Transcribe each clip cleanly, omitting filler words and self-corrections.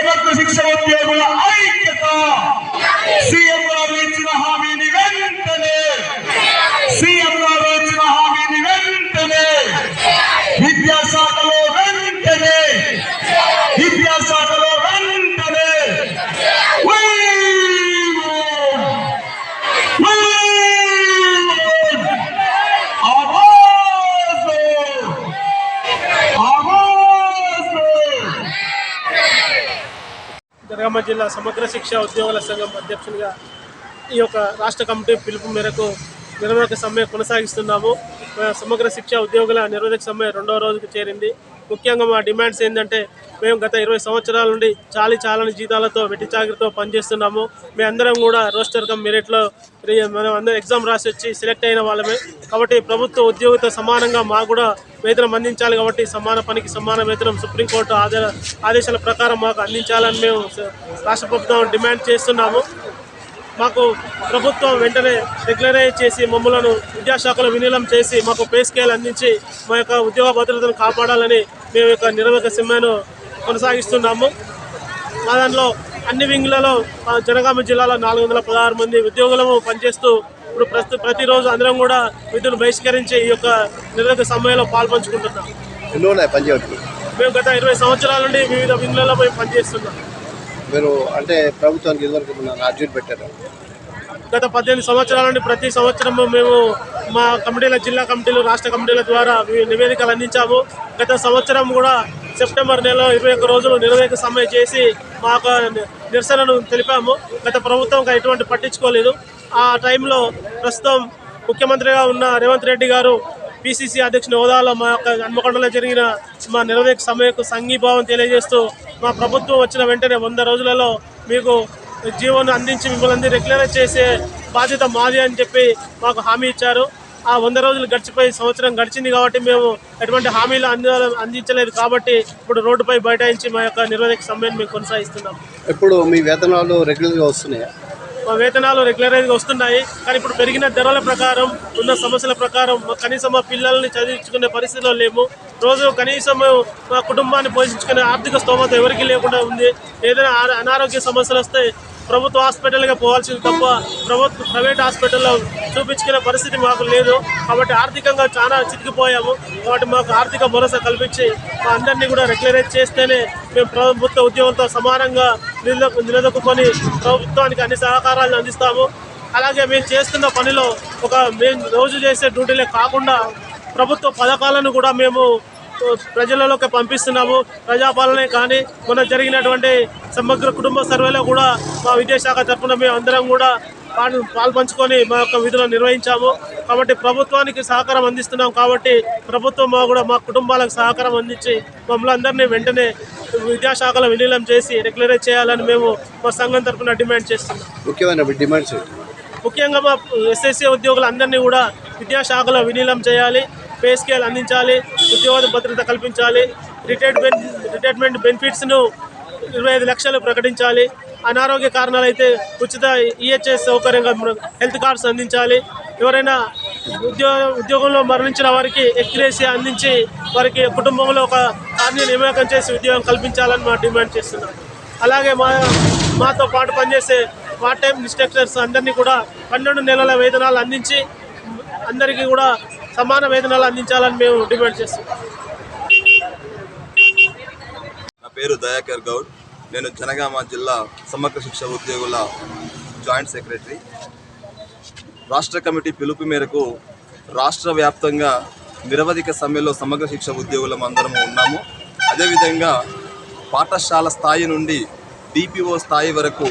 సమగ్ర శిక్ష ఉద్యోగుల ఐక్యత సీఎం గారు ఇచ్చిన హామీని వెంటనే విద్యాశాఖలో వెంటనే జనగామ జిల్లా సమగ్ర శిక్ష ఉద్యోగుల సంఘం అధ్యక్షునిగా ఈ యొక్క రాష్ట్ర కమిటీ పిలుపు మేరకు నిరవధిక సమ్మె కొనసాగిస్తున్నాము. సమగ్ర శిక్ష ఉద్యోగుల నిరవధిక సమ్మె 2వ రోజుకు చేరింది. ముఖ్యంగా మా డిమాండ్స్ ఏంటంటే, మేము గత 20 సంవత్సరాల నుండి చాలని జీతాలతో వెట్టి చాకరీతో పనిచేస్తున్నాము. మేమందరం కూడా రోస్టర్ కమ్ మెరిట్లో మనం అందరం ఎగ్జామ్ రాసి వచ్చి సెలెక్ట్ అయిన వాళ్ళమే. కాబట్టి ప్రభుత్వ ఉద్యోగితో సమానంగా మాకు కూడా వేతనం అందించాలి. కాబట్టి సమాన పనికి సమాన వేతనం సుప్రీంకోర్టు ఆదేశాల ప్రకారం మాకు అందించాలని మేము రాష్ట్ర ప్రభుత్వం డిమాండ్ చేస్తున్నాము. మాకు ప్రభుత్వం వెంటనే రెగ్యులరైజ్ చేసి మమ్మలను విద్యాశాఖలో విలీనం చేసి మాకు పే స్కేల్ అందించి మా యొక్క ఉద్యోగ భద్రతను కాపాడాలని మేము యొక్క నిరవధిక సమ్మెను కొనసాగిస్తున్నాము. మా దాంట్లో అన్ని వింగ్లలో జనగామ జిల్లాలో 416 మంది ఉద్యోగులము పనిచేస్తూ ఇప్పుడు ప్రతిరోజు అందరం కూడా విధులు బహిష్కరించి ఈ యొక్క నిరవధిక సమ్మెలో పాల్పంచుకుంటున్నాం. మేము గత 20 సంవత్సరాల నుండి వివిధ వింగ్లలో మేము పనిచేస్తున్నాం. మీరు అంటే ప్రభుత్వానికి ఇదివరకు అర్జీలు పెట్టారు. గత 18 సంవత్సరాల నుండి ప్రతి సంవత్సరము మేము మా కమిటీల జిల్లా కమిటీలు రాష్ట్ర కమిటీల ద్వారా నివేదికలు అందించాము. గత సంవత్సరం కూడా సెప్టెంబర్ నెలలో 21 రోజులు నిరవధిక సమ్మె చేసి మా యొక్క నిరసనను తెలిపాము. గత ప్రభుత్వం ఎటువంటి పట్టించుకోలేదు. ఆ టైంలో ప్రస్తుతం ముఖ్యమంత్రిగా ఉన్న రేవంత్ రెడ్డి గారు పిసిసి అధ్యక్షుని హోదాలో మా యొక్క హన్మకొండలో జరిగిన మా నిరవధిక సమ్మెకు సంఘీభావం తెలియజేస్తూ మా ప్రభుత్వం వచ్చిన వెంటనే 100 రోజులలో మీకు జీవోను అందించి మిమ్మల్ని రెగ్యులరైజ్ చేసే బాధ్యత మాది అని చెప్పి మాకు హామీ ఇచ్చారు. ఆ 100 రోజులు గడిచిపోయి సంవత్సరం గడిచింది కాబట్టి మేము ఎటువంటి హామీలు అందించలేదు. కాబట్టి ఇప్పుడు రోడ్డుపై బైఠాయించి మా యొక్క నిరవధిక సమ్మెను మేము కొనసాగిస్తున్నాం. ఇప్పుడు మీ వేతనాలు రెగ్యులర్గా వస్తున్నాయా? మా వేతనాలు రెగ్యులరైజ్గా వస్తున్నాయి. కానీ ఇప్పుడు పెరిగిన ధరల ప్రకారం ఉన్న సమస్యల ప్రకారం కనీసం మా పిల్లల్ని చదివించుకునే పరిస్థితిలో లేము. రోజు కనీసం మా కుటుంబాన్ని పోషించుకునే ఆర్థిక స్తోమత ఎవరికి లేకుండా ఉంది. ఏదైనా అనారోగ్య సమస్యలు వస్తే ప్రభుత్వ హాస్పిటల్గా పోవాల్సింది తప్ప ప్రైవేట్ హాస్పిటల్లో చూపించుకునే పరిస్థితి మాకు లేదు. కాబట్టి ఆర్థికంగా చాలా చితికిపోయాము. కాబట్టి మాకు ఆర్థిక భరోసా కల్పించి మా అందరినీ కూడా రెగ్యులరైజ్ చేస్తేనే మేము ప్రభుత్వ ఉద్యోగులతో సమానంగా నిలదొక్కుని ప్రభుత్వానికి అన్ని సహకారాలను అందిస్తాము. అలాగే మేము చేస్తున్న పనిలో మేము రోజు చేసే డ్యూటీలే కాకుండా ప్రభుత్వ పథకాలను కూడా మేము ప్రజలలోకి పంపిస్తున్నాము. ప్రజాపాలనే కానీ మొన్న జరిగినటువంటి సమగ్ర కుటుంబ సర్వేలో కూడా మా విద్యాశాఖ తరఫున మేము అందరం కూడా పాల్పంచుకొని మా యొక్క విధులను నిర్వహించాము. కాబట్టి ప్రభుత్వానికి సహకారం అందిస్తున్నాం. కాబట్టి ప్రభుత్వం మా కుటుంబాలకు సహకారం అందించి మమ్మల్ని అందరినీ వెంటనే విద్యాశాఖలో విలీనం చేసి రెగ్యులరైజ్ చేయాలని మేము మా సంఘం తరఫున డిమాండ్ చేస్తున్నాం. ముఖ్యంగా మా ఎస్ఎస్సీ ఉద్యోగులందరినీ కూడా విద్యాశాఖలో విలీనం చేయాలి. పే స్కేల్ అందించాలి. ఉద్యోగ భద్రత కల్పించాలి. రిటైర్మెంట్ బెనిఫిట్స్ను 25 లక్షలు ప్రకటించాలి. అనారోగ్య కారణాలు అయితే ఉచిత ఈహెచ్ఎస్ సౌకర్యంగా హెల్త్ కార్డ్స్ అందించాలి. ఎవరైనా ఉద్యోగంలో మరణించిన వారికి ఎక్స్గ్రేషియా అందించి వారికి కుటుంబంలో ఒక కార్ని నియామకం చేసి ఉద్యోగం కల్పించాలని మా డిమాండ్ చేస్తున్నాం. అలాగే మాతో పాటు పనిచేసే పార్ట్ టైం ఇన్స్ట్రక్టర్స్ అందరినీ కూడా 12 నెలల వేతనాలు అందించి అందరికీ కూడా సమాన వేతనాలు అందించాలని మేము డిమాండ్ చేస్తున్నాం. నా పేరు దయాకర్ గౌడ్. నేను జనగామ జిల్లా సమగ్ర శిక్ష ఉద్యోగుల జాయింట్ సెక్రటరీ. రాష్ట్ర కమిటీ పిలుపు మేరకు రాష్ట్ర వ్యాప్తంగా నిరవధిక సమ్మెలో సమగ్ర శిక్ష ఉద్యోగులం అందరము ఉన్నాము. అదేవిధంగా పాఠశాల స్థాయి నుండి డిపిఓ స్థాయి వరకు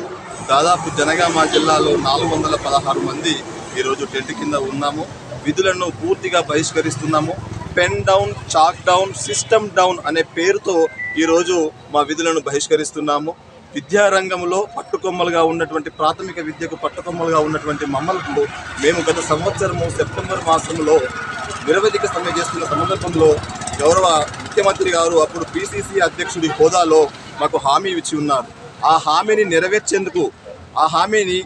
దాదాపు జనగామ జిల్లాలో 416 మంది ఈరోజు టెంట్ కింద ఉన్నాము. విధులను పూర్తిగా బహిష్కరిస్తున్నాము. Pen down, chalk down, system down అనే పేరుతో ఈరోజు మా విధులను బహిష్కరిస్తున్నాము. విద్యారంగంలో పట్టుకొమ్మలుగా ఉన్నటువంటి ప్రాథమిక విద్యకు పట్టుకొమ్మలుగా ఉన్నటువంటి మమ్మల్ని మేము గత సంవత్సరము సెప్టెంబర్ మాసంలో నిరవధిక సమ్మె చేస్తున్న సందర్భంలో గౌరవ ముఖ్యమంత్రి గారు అప్పుడు పిసిసి అధ్యక్షుడి హోదాలో మాకు హామీ ఇచ్చి ఉన్నారు. ఆ హామీని నెరవేర్చేందుకు ఆ హామీని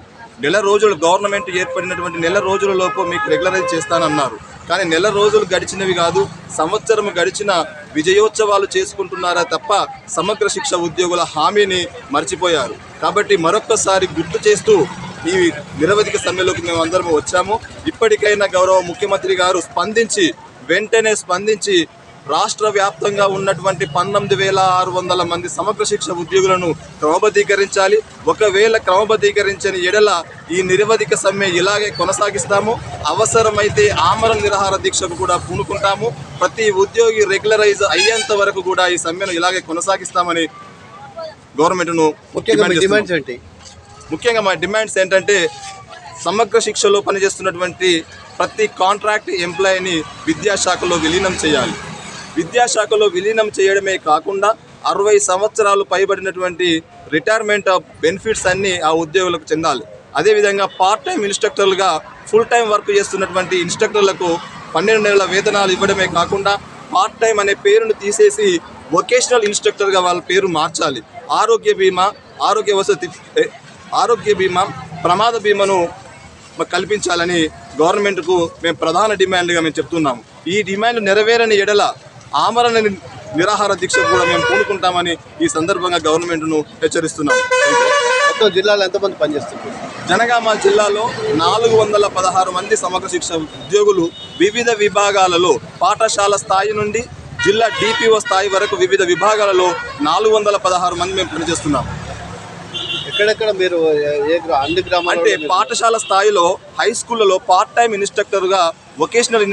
నెల రోజులు గవర్నమెంట్ ఏర్పడినటువంటి నెల రోజులలోపు మీకు రెగ్యులరైజ్ చేస్తానన్నారు. కానీ నెల రోజులు గడిచినవి కాదు, సంవత్సరం గడిచిన విజయోత్సవాలు చేసుకుంటున్నారా తప్ప సమగ్ర శిక్ష ఉద్యోగుల హామీని మర్చిపోయారు. కాబట్టి మరొక్కసారి గుర్తు చేస్తూ ఈ నిరవధిక సమ్మెలోకి మేము అందరం వచ్చాము. ఇప్పటికైనా గౌరవ ముఖ్యమంత్రి గారు వెంటనే స్పందించి రాష్ట్ర వ్యాప్తంగా ఉన్నటువంటి 19,600 మంది సమగ్ర శిక్ష ఉద్యోగులను క్రమబద్ధీకరించాలి. ఒకవేళ క్రమబద్ధీకరించని ఎడల ఈ నిరవధిక సమ్మె ఇలాగే కొనసాగిస్తాము. అవసరమైతే ఆమరణ నిరాహార దీక్షకు కూడా పూనుకుంటాము. ప్రతి ఉద్యోగి రెగ్యులరైజ్ అయ్యేంత వరకు కూడా ఈ సమ్మెను ఇలాగే కొనసాగిస్తామని గవర్నమెంట్ను ముఖ్యంగా మా డిమాండ్స్ ఏంటంటే సమగ్ర శిక్షలో పనిచేస్తున్నటువంటి ప్రతి కాంట్రాక్ట్ ఎంప్లాయీని విద్యాశాఖలో విలీనం చేయాలి. విద్యాశాఖలో విలీనం చేయడమే కాకుండా 60 సంవత్సరాలు పైబడినటువంటి రిటైర్మెంట్ బెనిఫిట్స్ అన్నీ ఆ ఉద్యోగులకు చెందాలి. అదేవిధంగా పార్ట్ టైం ఇన్స్ట్రక్టర్లుగా ఫుల్ టైం వర్క్ చేస్తున్నటువంటి ఇన్స్ట్రక్టర్లకు 12 నెలల వేతనాలు ఇవ్వడమే కాకుండా పార్ట్ టైం అనే పేరును తీసేసి వొకేషనల్ ఇన్స్ట్రక్టర్గా వాళ్ళ పేరు మార్చాలి. ఆరోగ్య బీమా, ఆరోగ్య బీమా, ప్రమాద బీమాను కల్పించాలని గవర్నమెంట్కు మేము ప్రధాన డిమాండ్గా మేము చెప్తున్నాము. ఈ డిమాండ్ నెరవేరని ఎడల ఆమరణ నిరాహార దీక్ష కూడా మేము పూనుకుంటామని ఈ సందర్భంగా గవర్నమెంట్ను హెచ్చరిస్తున్నాము. మొత్తం జిల్లాలో ఎంతమంది పనిచేస్తున్నారు? జనగామ జిల్లాలో 416 మంది సమగ్ర శిక్ష ఉద్యోగులు వివిధ విభాగాలలో పాఠశాల స్థాయి నుండి జిల్లా డిపిఓ స్థాయి వరకు వివిధ విభాగాలలో 416 మంది మేము పనిచేస్తున్నాము. ఎక్కడెక్కడ మీరు అన్ని గ్రామాలు అంటే పాఠశాల స్థాయిలో హై స్కూళ్ళలో పార్ట్ టైం ఇన్స్ట్రక్టర్గా వొకేషనల్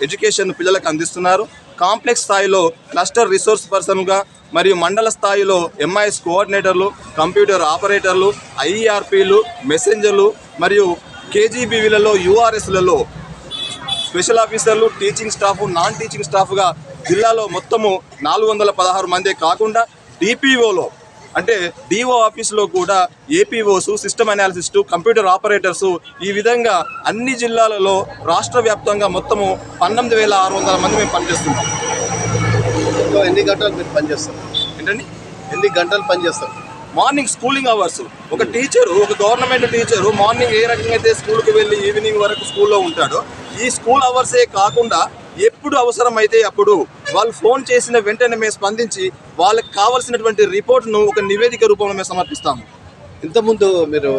ఎడ్యుకేషన్ పిల్లలకు అందిస్తున్నారు. కాంప్లెక్స్ స్థాయిలో క్లస్టర్ రిసోర్స్ పర్సన్గా మరియు మండల స్థాయిలో ఎంఐఎస్ కోఆర్డినేటర్లు, కంప్యూటర్ ఆపరేటర్లు, ఐఈఆర్పీలు, మెసెంజర్లు మరియు కేజీబీవీలలో యూఆర్ఎస్లలో స్పెషల్ ఆఫీసర్లు, టీచింగ్ స్టాఫ్, నాన్ టీచింగ్ స్టాఫ్గా జిల్లాలో మొత్తము 416 మందే కాకుండా డిపిఓలో అంటే డిఓ ఆఫీసులో కూడా ఏపీఓస్, సిస్టమ్ అనాలిసిస్టు, కంప్యూటర్ ఆపరేటర్సు ఈ విధంగా అన్ని జిల్లాలలో రాష్ట్ర వ్యాప్తంగా మొత్తము 19,600 మంది మేము పనిచేస్తున్నాం. ఎన్ని గంటలు మీరు పనిచేస్తారు? ఏంటండి, ఎన్ని గంటలు పనిచేస్తారు? Morning schooling hours. ఒక టీచరు, ఒక గవర్నమెంట్ టీచరు మార్నింగ్ ఏ రకంగా అయితే స్కూల్కి వెళ్ళి ఈవినింగ్ వరకు స్కూల్లో ఉంటాడో ఈ స్కూల్ అవర్సే కాకుండా ఎప్పుడు అవసరమైతే అప్పుడు వాళ్ళు ఫోన్ చేసిన వెంటనే మేము స్పందించి వాళ్ళకి కావాల్సినటువంటి రిపోర్ట్ను ఒక నివేదిక రూపంలో మేము సమర్పిస్తాము. ఇంతకుముందు మీరు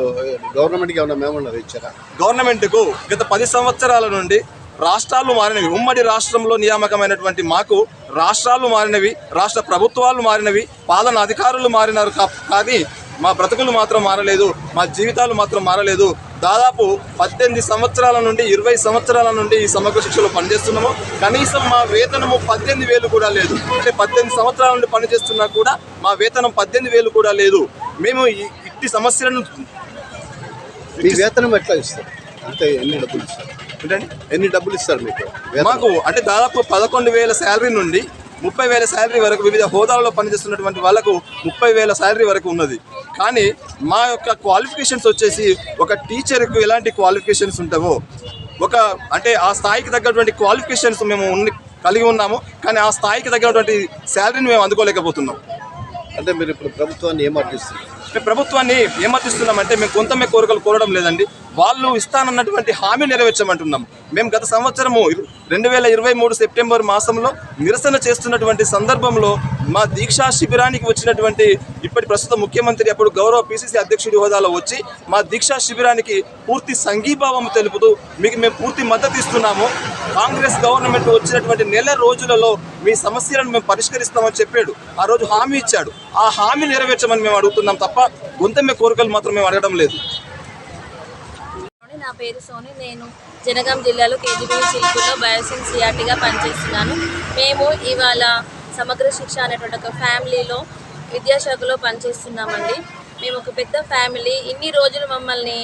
గవర్నమెంట్కి ఏమైనా మేమన్నా ఇచ్చారా? గవర్నమెంట్కు గత 10 సంవత్సరాల నుండి రాష్ట్రాలు మారినవి. ఉమ్మడి రాష్ట్రంలో నియామకమైనటువంటి మాకు రాష్ట్రాలు మారినవి, రాష్ట్ర ప్రభుత్వాలు మారినవి, పాలన అధికారులు మారినారు. కానీ మా బ్రతుకులు మాత్రం మారలేదు, మా జీవితాలు మాత్రం మారలేదు. దాదాపు 18 సంవత్సరాల నుండి 20 సంవత్సరాల నుండి ఈ సమగ్ర శిక్షలో పనిచేస్తున్నాము. కనీసం మా వేతనము 18,000 కూడా లేదు. అంటే 18 సంవత్సరాల నుండి పనిచేస్తున్నా కూడా మా వేతనం 18,000 కూడా లేదు. మేము ఇట్టి సమస్యలను మీ వేతనం ఎట్లా ఇస్తారు? అంటే ఎన్ని డబ్బులు ఇస్తారు? ఏంటండి, ఎన్ని డబ్బులు ఇస్తారు మీకు? మాకు అంటే దాదాపు 11,000 శాలరీ నుండి 30,000 శాలరీ వరకు వివిధ హోదాలలో పనిచేస్తున్నటువంటి వాళ్ళకు 30,000 శాలరీ వరకు ఉన్నది. కానీ మా యొక్క క్వాలిఫికేషన్స్ వచ్చేసి ఒక టీచర్కు ఎలాంటి క్వాలిఫికేషన్స్ ఉంటావో అంటే ఆ స్థాయికి తగ్గటువంటి క్వాలిఫికేషన్స్ మేము కలిగి ఉన్నాము. కానీ ఆ స్థాయికి తగ్గటువంటి శాలరీని మేము అందుకోలేకపోతున్నాం. అంటే మీరు ఇప్పుడు ప్రభుత్వాన్ని ఏమర్థిస్తున్నారు? మేము ప్రభుత్వాన్ని ఏమర్థిస్తున్నామంటే మేము కొంతమే కోరికలు కోరడం లేదండి, వాళ్ళు ఇస్తానన్నటువంటి హామీ నెరవేర్చమంటున్నాం. మేము గత సంవత్సరము 2023 సెప్టెంబర్ మాసంలో నిరసన చేస్తున్నటువంటి సందర్భంలో మా దీక్షా శిబిరానికి వచ్చినటువంటి ఇప్పటి ప్రస్తుత ముఖ్యమంత్రి అప్పుడు గౌరవ పిసిసి అధ్యక్షుడి హోదాలో వచ్చి మా దీక్షా శిబిరానికి పూర్తి సంఘీభావం తెలుపుతూ మీకు మేము పూర్తి మద్దతు ఇస్తున్నాము. కాంగ్రెస్ గవర్నమెంట్ వచ్చినటువంటి నెల రోజులలో మీ సమస్యలను మేము పరిష్కరిస్తామని చెప్పాడు. ఆ రోజు హామీ ఇచ్చాడు. ఆ హామీ నెరవేర్చమని మేము అడుగుతున్నాం తప్ప గొంతెమ్మె కోరికలు మాత్రం మేము అడగడం లేదు. నా పేరు సోని. నేను జనగాం జిల్లాలో కేజీబీ చిలుకూరులో బయోసిన్ సిఆర్టీగా పనిచేస్తున్నాను. మేము ఇవాళ సమగ్ర శిక్ష అనేటువంటి ఒక ఫ్యామిలీలో విద్యాశాఖలో పనిచేస్తున్నామండి. మేము ఒక పెద్ద ఫ్యామిలీ. ఇన్ని రోజులు మమ్మల్ని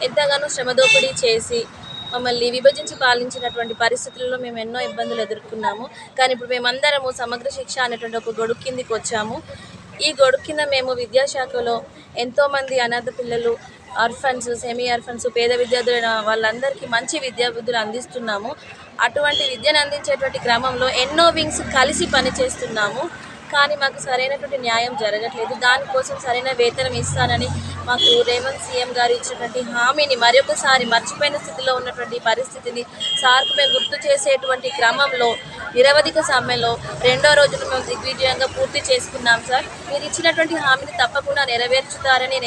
ఎంతగానో శ్రమదోపిడీ చేసి మమ్మల్ని విభజించి పాలించినటువంటి పరిస్థితుల్లో మేము ఎన్నో ఇబ్బందులు ఎదుర్కొన్నాము. కానీ ఇప్పుడు మేమందరము సమగ్ర శిక్ష అనేటువంటి ఒక గొడుగు కిందికి వచ్చాము. ఈ గొడుగు కింద మేము విద్యాశాఖలో ఎంతోమంది అనాథ పిల్లలు, ఆర్ఫన్స్, సెమీ ఆర్ఫన్స్, పేద విద్యార్థులైన వాళ్ళందరికీ మంచి విద్యాబుద్ధులు అందిస్తున్నాము. అటువంటి విద్యను అందించేటువంటి క్రమంలో ఎన్నో వింగ్స్ కలిసి పనిచేస్తున్నాము. కానీ మాకు సరైనటువంటి న్యాయం జరగట్లేదు. దానికోసం సరైన వేతనం ఇస్తానని మాకు రేవంత్ సీఎం గారు ఇచ్చినటువంటి హామీని మరొకసారి మర్చిపోయిన స్థితిలో ఉన్నటువంటి పరిస్థితిని సార్కు మేము గుర్తు చేసేటువంటి క్రమంలో నిరవధిక సమ్మెలో 2వ రోజును మేము దిగ్విజయంగా పూర్తి చేసుకున్నాం. సార్, మీరు ఇచ్చినటువంటి హామీని తప్పకుండా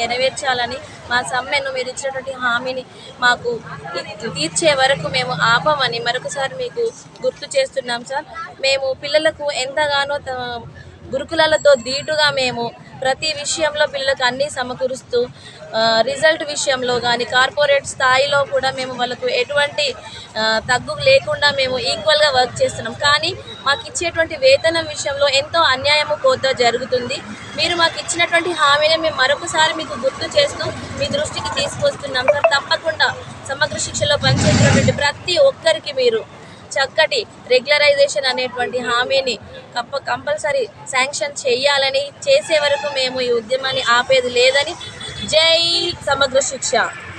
నెరవేర్చాలని, మా సమ్మెను మీరు ఇచ్చినటువంటి హామీని మాకు తీర్చే వరకు మేము ఆపమని మరొకసారి మీకు గుర్తు చేస్తున్నాం. సార్, మేము పిల్లలకు ఎంతగానో గురుకులాలతో ధీటుగా మేము ప్రతి విషయంలో పిల్లలకు అన్నీ సమకూరుస్తూ రిజల్ట్ విషయంలో కానీ కార్పొరేట్ స్థాయిలో కూడా మేము వాళ్ళకు ఎటువంటి తగ్గు లేకుండా మేము ఈక్వల్గా వర్క్ చేస్తున్నాం. కానీ మాకు ఇచ్చేటువంటి వేతనం విషయంలో ఎంతో అన్యాయము కోత జరుగుతుంది. మీరు మాకు ఇచ్చినటువంటి హామీని మేము మరొకసారి మీకు గుర్తు చేస్తూ మీ దృష్టికి తీసుకొస్తున్నాం. సార్, తప్పకుండా సమగ్ర శిక్షలో పనిచేసినటువంటి ప్రతి ఒక్కరికి మీరు చక్కటి రెగ్యులరైజేషన్ అనేటువంటి హామీని కంపల్సరీ శాంక్షన్ చేయాలని, చేసే వరకు మేము ఈ ఉద్యమాన్ని ఆపేది లేదని. జై సమగ్ర శిక్ష.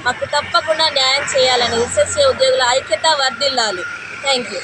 మాకు తప్పకుండా న్యాయం చేయాలని ఎస్ఎస్ఏ ఉద్యోగుల ఐక్యత వర్ధిల్లాలి. Thank you.